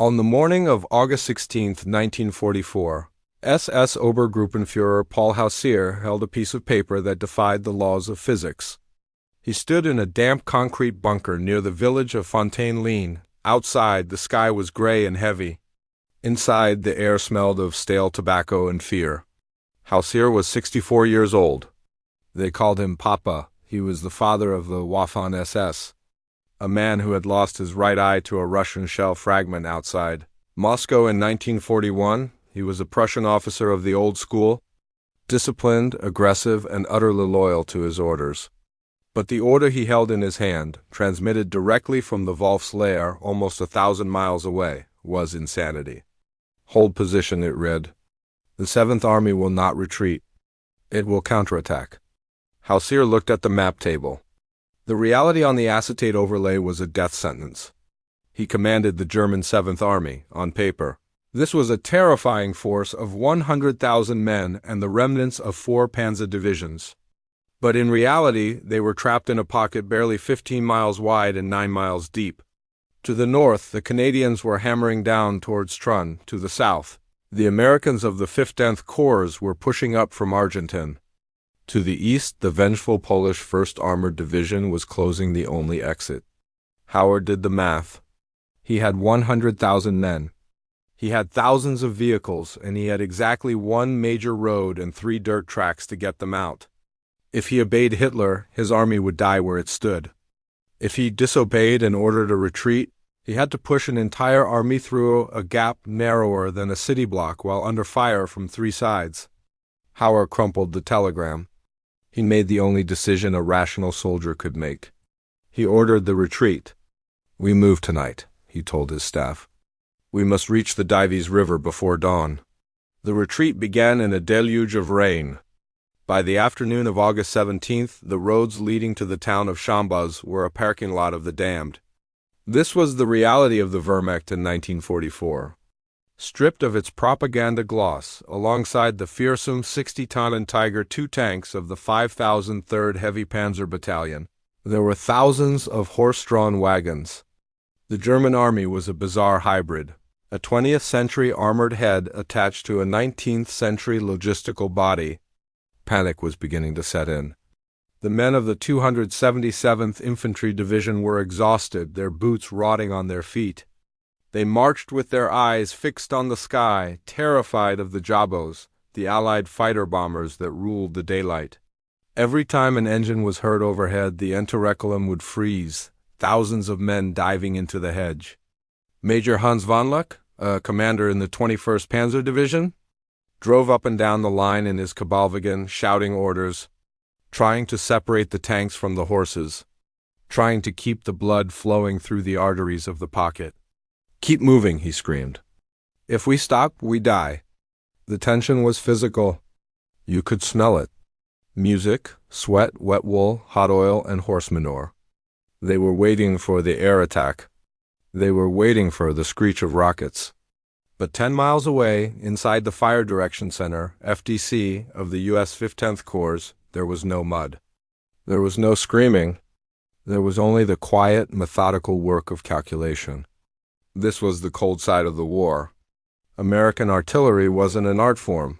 On the morning of August 16, 1944, SS Obergruppenführer Paul Hausser held a piece of paper that defied the laws of physics. He stood in a damp concrete bunker near the village of Fontaine-Ligne. Outside, the sky was gray and heavy. Inside, the air smelled of stale tobacco and fear. Hausser was 64 years old. They called him Papa. He was the father of the Waffen-SS, a man who had lost his right eye to a Russian shell fragment outside Moscow in 1941. He was a Prussian officer of the old school, disciplined, aggressive, and utterly loyal to his orders. But the order he held in his hand, transmitted directly from the Wolf's lair almost 1,000 miles away, was insanity. "Hold position," it read. "The 7th Army will not retreat. It will counterattack." Hausser looked at the map table. The reality on the acetate overlay was a death sentence. He commanded the German 7th Army, on paper. This was a terrifying force of 100,000 men and the remnants of 4 panzer divisions. But in reality, they were trapped in a pocket barely 15 miles wide and 9 miles deep. To the north, the Canadians were hammering down towards Trun. To the south, the Americans of the 15th Corps were pushing up from Argentan. To the east, the vengeful Polish 1st Armored Division was closing the only exit. Howard did the math. He had 100,000 men. He had thousands of vehicles, and he had exactly 1 major road and 3 dirt tracks to get them out. If he obeyed Hitler, his army would die where it stood. If he disobeyed and ordered a retreat, he had to push an entire army through a gap narrower than a city block while under fire from 3 sides. Howard crumpled the telegram. He made the only decision a rational soldier could make. He ordered the retreat. "We move tonight," he told his staff. "We must reach the Dives River before dawn." The retreat began in a deluge of rain. By the afternoon of August 17th, the roads leading to the town of Chambaz were a parking lot of the damned. This was the reality of the Wehrmacht in 1944. Stripped of its propaganda gloss, alongside the fearsome 60-ton Tiger II tanks of the 5,003rd Heavy Panzer Battalion, there were thousands of horse-drawn wagons. The German army was a bizarre hybrid, a 20th-century armored head attached to a 19th-century logistical body. Panic was beginning to set in. The men of the 277th Infantry Division were exhausted, their boots rotting on their feet. They marched with their eyes fixed on the sky, terrified of the Jabos, the Allied fighter-bombers that ruled the daylight. Every time an engine was heard overhead, the interreculum would freeze, thousands of men diving into the hedge. Major Hans von Luck, a commander in the 21st Panzer Division, drove up and down the line in his Kabalwagen, shouting orders, trying to separate the tanks from the horses, trying to keep the blood flowing through the arteries of the pocket. "Keep moving," he screamed. "If we stop, we die." The tension was physical. You could smell it. Music, sweat, wet wool, hot oil, and horse manure. They were waiting for the air attack. They were waiting for the screech of rockets. But 10 miles away, inside the Fire Direction Center, FDC, of the U.S. 15th Corps, there was no mud. There was no screaming. There was only the quiet, methodical work of calculation. This was the cold side of the war. American artillery wasn't an art form.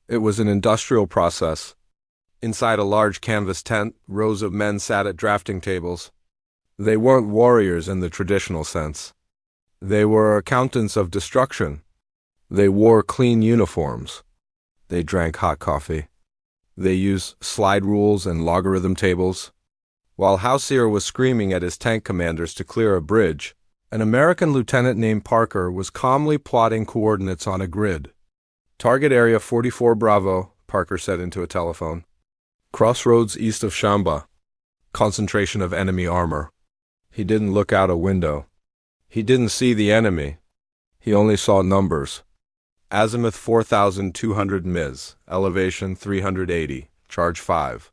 It was an industrial process. Inside a large canvas tent, rows of men sat at drafting tables. They weren't warriors in the traditional sense. They were accountants of destruction. They wore clean uniforms. They drank hot coffee. They used slide rules and logarithm tables. While Hausser was screaming at his tank commanders to clear a bridge, an American lieutenant named Parker was calmly plotting coordinates on a grid. "Target area 44 Bravo," Parker said into a telephone. "Crossroads east of Chambas. Concentration of enemy armor." He didn't look out a window. He didn't see the enemy. He only saw numbers. Azimuth 4,200 ms, elevation 380, charge 5.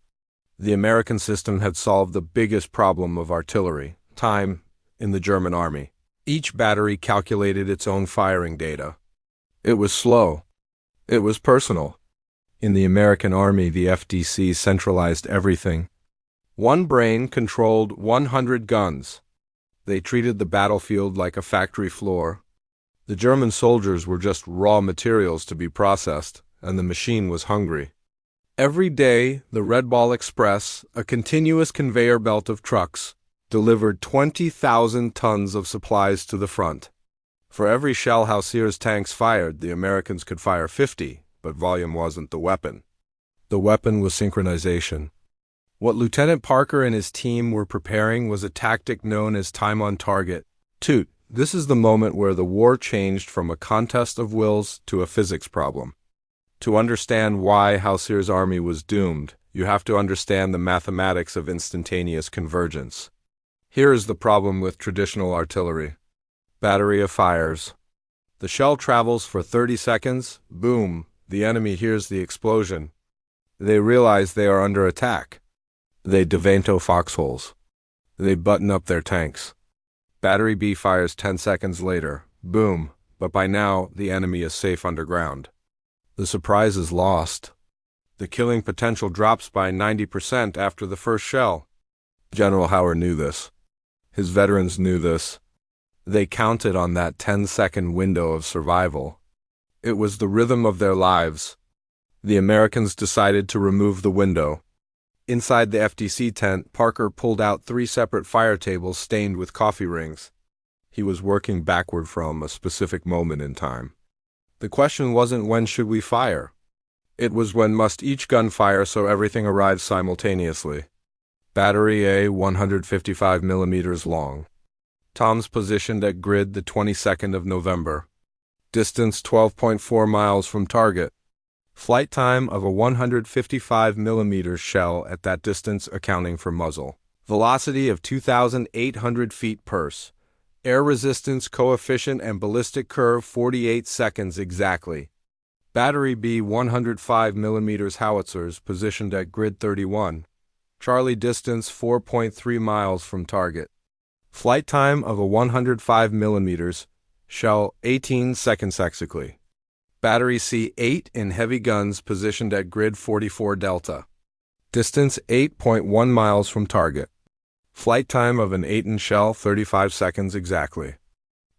The American system had solved the biggest problem of artillery, time, in the German army. Each battery calculated its own firing data. It was slow. It was personal. In the American army, the FDC centralized everything. One brain controlled 100 guns. They treated the battlefield like a factory floor. The German soldiers were just raw materials to be processed, and the machine was hungry. Every day, the Red Ball Express, a continuous conveyor belt of trucks, delivered 20,000 tons of supplies to the front. For every shell Hausser's tanks fired, the Americans could fire 50, but volume wasn't the weapon. The weapon was synchronization. What Lieutenant Parker and his team were preparing was a tactic known as time on target. Toot. This is the moment where the war changed from a contest of wills to a physics problem. To understand why Hausser's army was doomed, you have to understand the mathematics of instantaneous convergence. Here is the problem with traditional artillery. Battery of fires. The shell travels for 30 seconds, boom, the enemy hears the explosion. They realize they are under attack. They devento foxholes. They button up their tanks. Battery B fires 10 seconds later, boom, but by now the enemy is safe underground. The surprise is lost. The killing potential drops by 90% after the first shell. General Hauer knew this. His veterans knew this. They counted on that 10-second window of survival. It was the rhythm of their lives. The Americans decided to remove the window. Inside the FDC tent, Parker pulled out 3 separate fire tables stained with coffee rings. He was working backward from a specific moment in time. The question wasn't when should we fire. It was when must each gun fire so everything arrives simultaneously. Battery A 155 millimeters long. Toms positioned at grid the 22nd of November. Distance 12.4 miles from target. Flight time of a 155 millimeter shell at that distance accounting for muzzle. Velocity of 2,800 feet pers. Air resistance coefficient and ballistic curve 48 seconds exactly. Battery B 105 millimeters howitzers positioned at grid 31. Charlie distance 4.3 miles from target. Flight time of a 105 millimeters shell 18 seconds exactly. Battery C 8 in heavy guns positioned at grid 44 delta. Distance 8.1 miles from target. Flight time of an 8-inch shell 35 seconds exactly.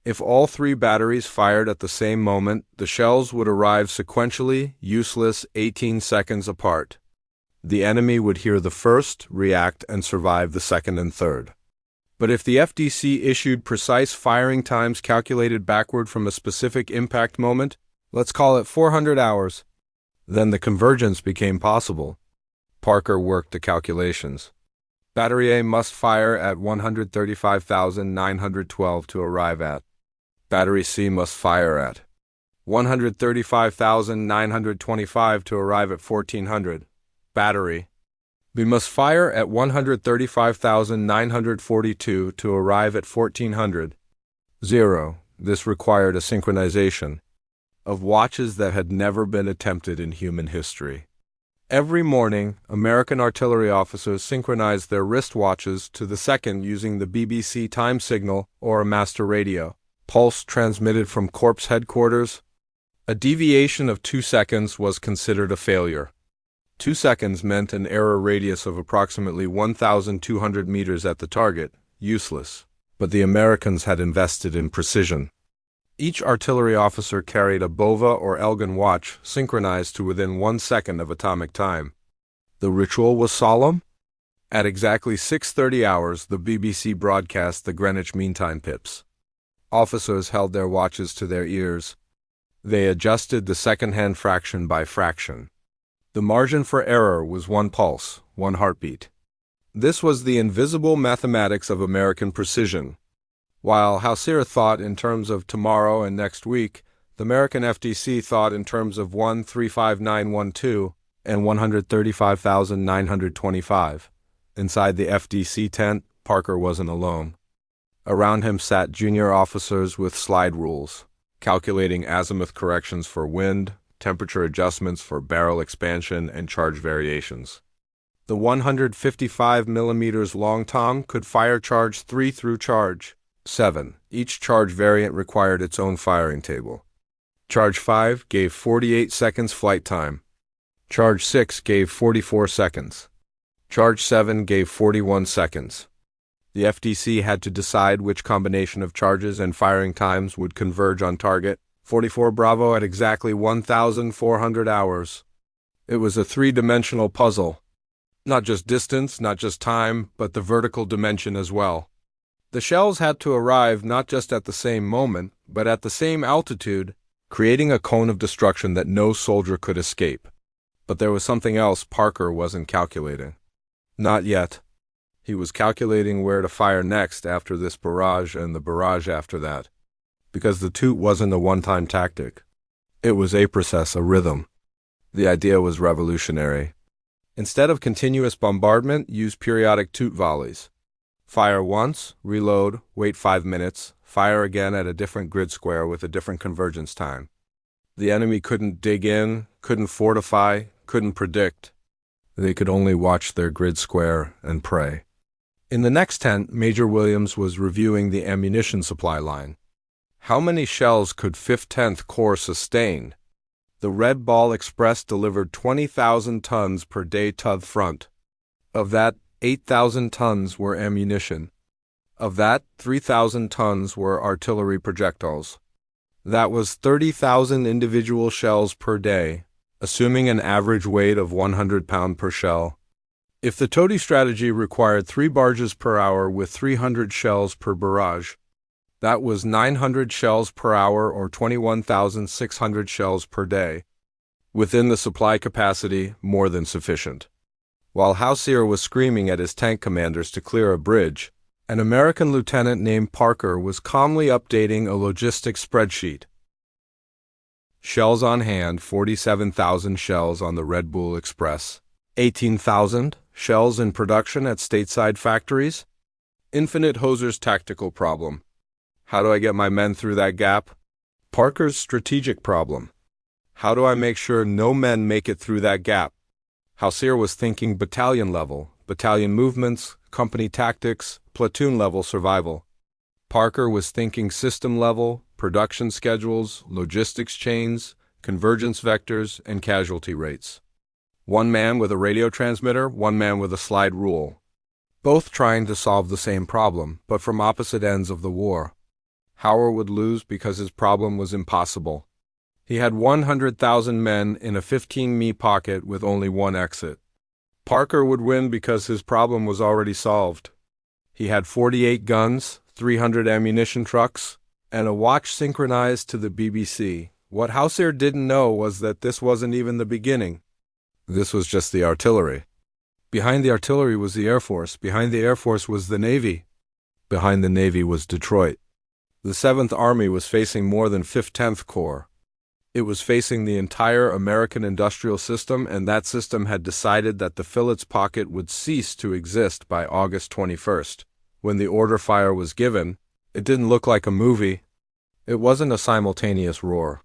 If all 3 batteries fired at the same moment, the shells would arrive sequentially, useless, 18 seconds apart. The enemy would hear the first, react, and survive the second and third. But if the FDC issued precise firing times calculated backward from a specific impact moment, let's call it 400 hours, then the convergence became possible. Parker worked the calculations. Battery A must fire at 135,912 to arrive at. Battery C must fire at 135,925 to arrive at 1400. Battery B must fire at 135,942 to arrive at 1400. 0. This required a synchronization of watches that had never been attempted in human history. Every morning, American artillery officers synchronized their wristwatches to the second using the BBC time signal or a master radio. Pulse transmitted from Corps headquarters. A deviation of 2 seconds was considered a failure. 2 seconds meant an error radius of approximately 1,200 meters at the target, useless. But the Americans had invested in precision. Each artillery officer carried a Bova or Elgin watch synchronized to within 1 second of atomic time. The ritual was solemn. At exactly 6:30 hours, the BBC broadcast the Greenwich Mean Time pips. Officers held their watches to their ears. They adjusted the second-hand fraction by fraction. The margin for error was 1 pulse, 1 heartbeat. This was the invisible mathematics of American precision. While Hausser thought in terms of tomorrow and next week, the American FDC thought in terms of 1,35912 and 135,925. Inside the FDC tent, Parker wasn't alone. Around him sat junior officers with slide rules, calculating azimuth corrections for wind, temperature adjustments for barrel expansion, and charge variations. The 155 millimeters long tom could fire charge 3 through charge 7. Each charge variant required its own firing table. Charge 5 gave 48 seconds flight time. Charge 6 gave 44 seconds. Charge 7 gave 41 seconds. The FDC had to decide which combination of charges and firing times would converge on target. 44 Bravo at exactly 1,400 hours. It was a three-dimensional puzzle. Not just distance, not just time, but the vertical dimension as well. The shells had to arrive not just at the same moment, but at the same altitude, creating a cone of destruction that no soldier could escape. But there was something else Parker wasn't calculating. Not yet. He was calculating where to fire next after this barrage and the barrage after that. Because the toot wasn't a one-time tactic. It was a process, a rhythm. The idea was revolutionary. Instead of continuous bombardment, use periodic toot volleys. Fire once, reload, wait 5 minutes, fire again at a different grid square with a different convergence time. The enemy couldn't dig in, couldn't fortify, couldn't predict. They could only watch their grid square and pray. In the next tent, Major Williams was reviewing the ammunition supply line. How many shells could 5th 10th Corps sustain? The Red Ball Express delivered 20,000 tons per day to the front. Of that, 8,000 tons were ammunition. Of that, 3,000 tons were artillery projectiles. That was 30,000 individual shells per day, assuming an average weight of 100 pounds per shell. If the toady strategy required 3 barges per hour with 300 shells per barrage, that was 900 shells per hour or 21,600 shells per day. Within the supply capacity, more than sufficient. While Hausser was screaming at his tank commanders to clear a bridge, an American lieutenant named Parker was calmly updating a logistics spreadsheet. Shells on hand, 47,000 shells on the Red Bull Express. 18,000 shells in production at stateside factories. Infinite Hausser's tactical problem. How do I get my men through that gap? Parker's strategic problem. How do I make sure no men make it through that gap? Hausser was thinking battalion level, battalion movements, company tactics, platoon level survival. Parker was thinking system level, production schedules, logistics chains, convergence vectors, and casualty rates. One man with a radio transmitter, one man with a slide rule. Both trying to solve the same problem, but from opposite ends of the war. Hausser would lose because his problem was impossible. He had 100,000 men in a 15-mi pocket with only one exit. Parker would win because his problem was already solved. He had 48 guns, 300 ammunition trucks, and a watch synchronized to the BBC. What Hausser didn't know was that this wasn't even the beginning. This was just the artillery. Behind the artillery was the Air Force. Behind the Air Force was the Navy. Behind the Navy was Detroit. The 7th Army was facing more than 5th 10th Corps. It was facing the entire American industrial system, and that system had decided that the Falaise Pocket would cease to exist by August 21st. When the order fire was given, it didn't look like a movie. It wasn't a simultaneous roar.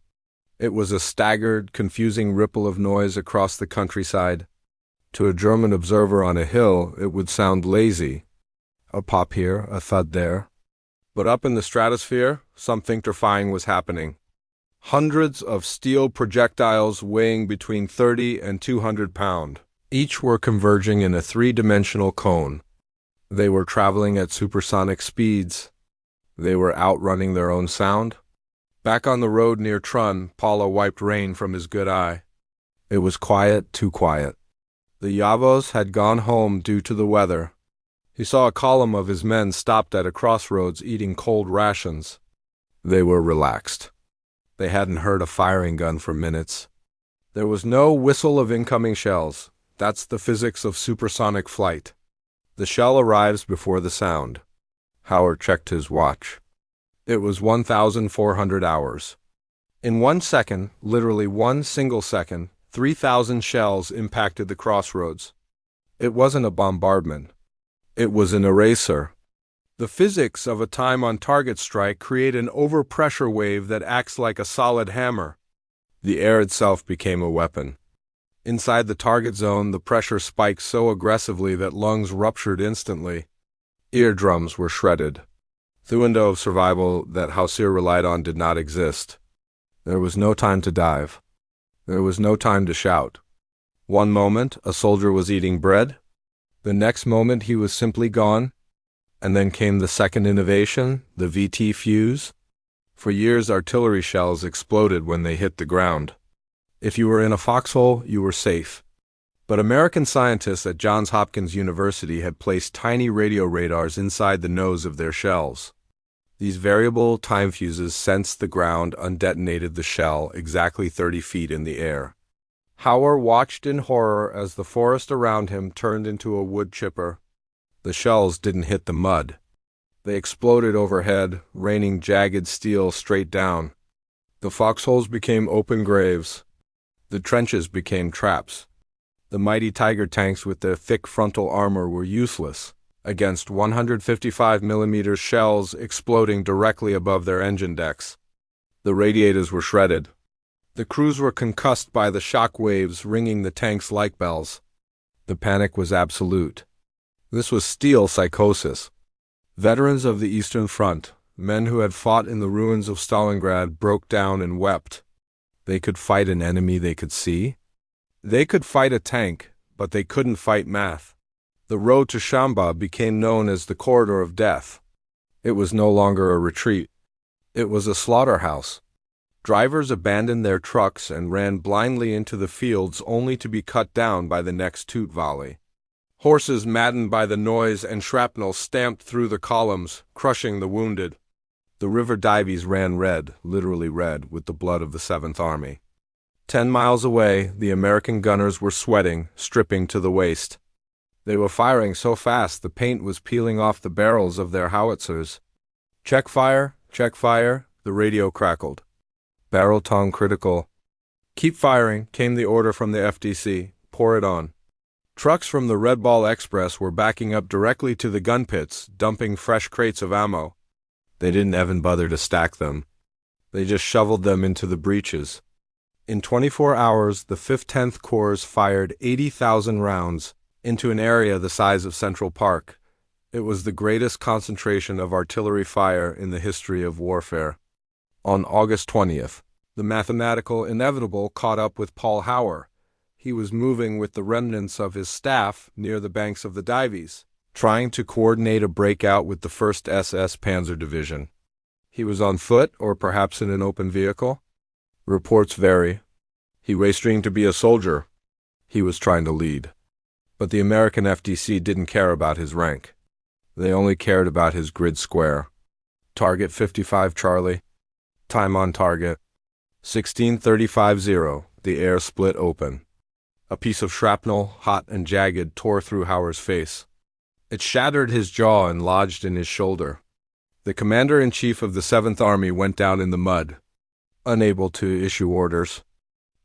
It was a staggered, confusing ripple of noise across the countryside. To a German observer on a hill, it would sound lazy. A pop here, a thud there. But up in the stratosphere, something terrifying was happening. Hundreds of steel projectiles weighing between 30 and 200 pounds. Each were converging in a three-dimensional cone. They were traveling at supersonic speeds. They were outrunning their own sound. Back on the road near Trun, Paula wiped rain from his good eye. It was quiet, too quiet. The Yavos had gone home due to the weather. He saw a column of his men stopped at a crossroads eating cold rations. They were relaxed. They hadn't heard a firing gun for minutes. There was no whistle of incoming shells. That's the physics of supersonic flight. The shell arrives before the sound. Howard checked his watch. It was 1,400 hours. In 1 second, literally 1 single second, 3,000 shells impacted the crossroads. It wasn't a bombardment. It was an eraser. The physics of a time-on-target strike create an overpressure wave that acts like a solid hammer. The air itself became a weapon. Inside the target zone, the pressure spiked so aggressively that lungs ruptured instantly. Eardrums were shredded. The window of survival that Hausser relied on did not exist. There was no time to dive. There was no time to shout. One moment, a soldier was eating bread. The next moment, he was simply gone. And then came the second innovation, the VT fuse. For years, artillery shells exploded when they hit the ground. If you were in a foxhole, you were safe. But American scientists at Johns Hopkins University had placed tiny radio radars inside the nose of their shells. These variable time fuses sensed the ground and detonated the shell exactly 30 feet in the air. Hausser watched in horror as the forest around him turned into a wood chipper. The shells didn't hit the mud. They exploded overhead, raining jagged steel straight down. The foxholes became open graves. The trenches became traps. The mighty Tiger tanks with their thick frontal armor were useless against 155mm shells exploding directly above their engine decks. The radiators were shredded. The crews were concussed by the shock waves ringing the tanks like bells. The panic was absolute. This was steel psychosis. Veterans of the Eastern Front, men who had fought in the ruins of Stalingrad, broke down and wept. They could fight an enemy they could see. They could fight a tank, but they couldn't fight math. The road to Shamba became known as the corridor of death. It was no longer a retreat. It was a slaughterhouse. Drivers abandoned their trucks and ran blindly into the fields only to be cut down by the next toot volley. Horses maddened by the noise and shrapnel stamped through the columns, crushing the wounded. The river Dives ran red, literally red, with the blood of the 7th Army. 10 miles away, the American gunners were sweating, stripping to the waist. They were firing so fast the paint was peeling off the barrels of their howitzers. Check fire, the radio crackled. Barrel tone critical. Keep firing, came the order from the FDC. Pour it on. Trucks from the Red Ball Express were backing up directly to the gun pits, dumping fresh crates of ammo. They didn't even bother to stack them. They just shoveled them into the breaches. In 24 hours, the 5th 10th Corps fired 80,000 rounds into an area the size of Central Park. It was the greatest concentration of artillery fire in the history of warfare. On August 20th, the mathematical inevitable caught up with Paul Hausser. He was moving with the remnants of his staff near the banks of the Dives, trying to coordinate a breakout with the 1st SS Panzer Division. He was on foot or perhaps in an open vehicle. Reports vary. He waystreamed to be a soldier. He was trying to lead. But the American FDC didn't care about his rank. They only cared about his grid square. Target 55 Charlie. Time on target. 16:35:0. The air split open. A piece of shrapnel, hot and jagged, tore through Hausser's face. It shattered his jaw and lodged in his shoulder. The commander-in-chief of the 7th Army went down in the mud, unable to issue orders,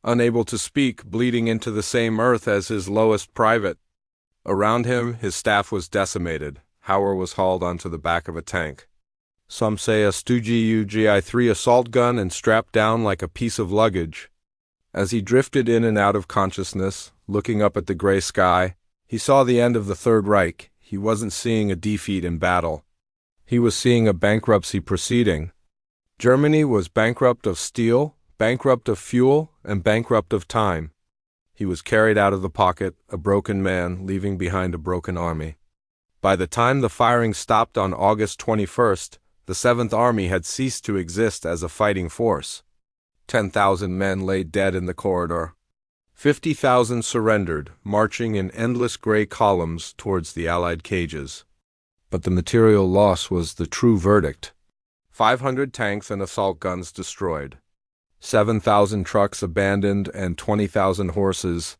unable to speak, bleeding into the same earth as his lowest private. Around him, his staff was decimated. Hausser was hauled onto the back of a tank. Some say a Stu-Gu GI-3 assault gun and strapped down like a piece of luggage. As he drifted in and out of consciousness, looking up at the gray sky, he saw the end of the Third Reich. He wasn't seeing a defeat in battle. He was seeing a bankruptcy proceeding. Germany was bankrupt of steel, bankrupt of fuel, and bankrupt of time. He was carried out of the pocket, a broken man, leaving behind a broken army. By the time the firing stopped on August 21st, the 7th Army had ceased to exist as a fighting force. 10,000 men lay dead in the corridor. 50,000 surrendered, marching in endless gray columns towards the Allied cages. But the material loss was the true verdict. 500 tanks and assault guns destroyed. 7,000 trucks abandoned and 20,000 horses,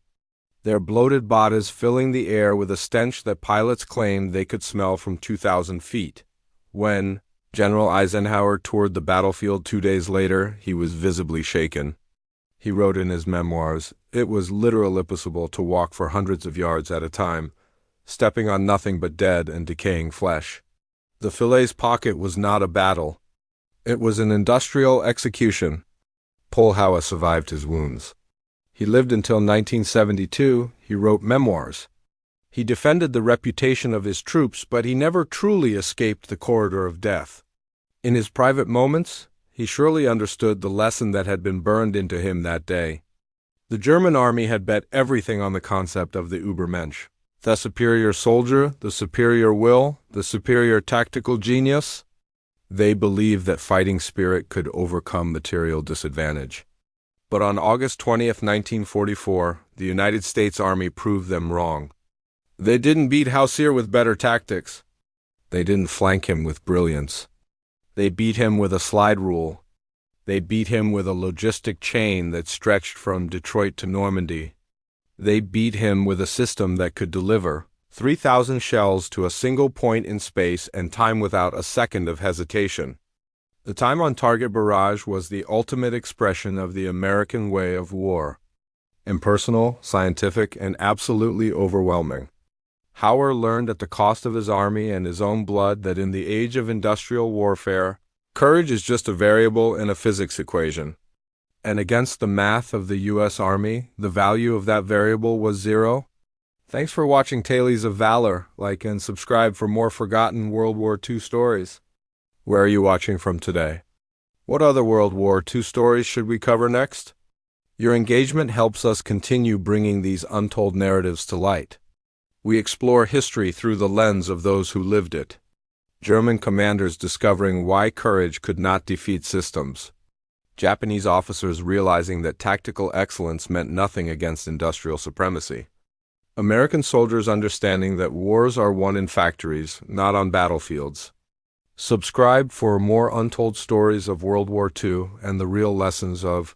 their bloated bodies filling the air with a stench that pilots claimed they could smell from 2,000 feet. When General Eisenhower toured the battlefield 2 days later, he was visibly shaken. He wrote in his memoirs, "It was literally impossible to walk for hundreds of yards at a time, stepping on nothing but dead and decaying flesh." The Falaise Pocket was not a battle. It was an industrial execution. Paul Hausser survived his wounds. He lived until 1972. He wrote memoirs. He defended the reputation of his troops, but he never truly escaped the corridor of death. In his private moments, he surely understood the lesson that had been burned into him that day. The German army had bet everything on the concept of the Übermensch. The superior soldier, the superior will, the superior tactical genius. They believed that fighting spirit could overcome material disadvantage. But on August 20th, 1944, the United States Army proved them wrong. They didn't beat Hausser with better tactics. They didn't flank him with brilliance. They beat him with a slide rule. They beat him with a logistic chain that stretched from Detroit to Normandy. They beat him with a system that could deliver 3,000 shells to a single point in space and time without a second of hesitation. The time-on-target barrage was the ultimate expression of the American way of war. Impersonal, scientific, and absolutely overwhelming. Hausser learned at the cost of his army and his own blood that in the age of industrial warfare, courage is just a variable in a physics equation. And against the math of the U.S. Army, the value of that variable was 0. Thanks for watching Tales of Valor. Like and subscribe for more forgotten World War II stories. Where are you watching from today? What other World War II stories should we cover next? Your engagement helps us continue bringing these untold narratives to light. We explore history through the lens of those who lived it. German commanders discovering why courage could not defeat systems. Japanese officers realizing that tactical excellence meant nothing against industrial supremacy. American soldiers understanding that wars are won in factories, not on battlefields. Subscribe for more untold stories of World War II and the real lessons of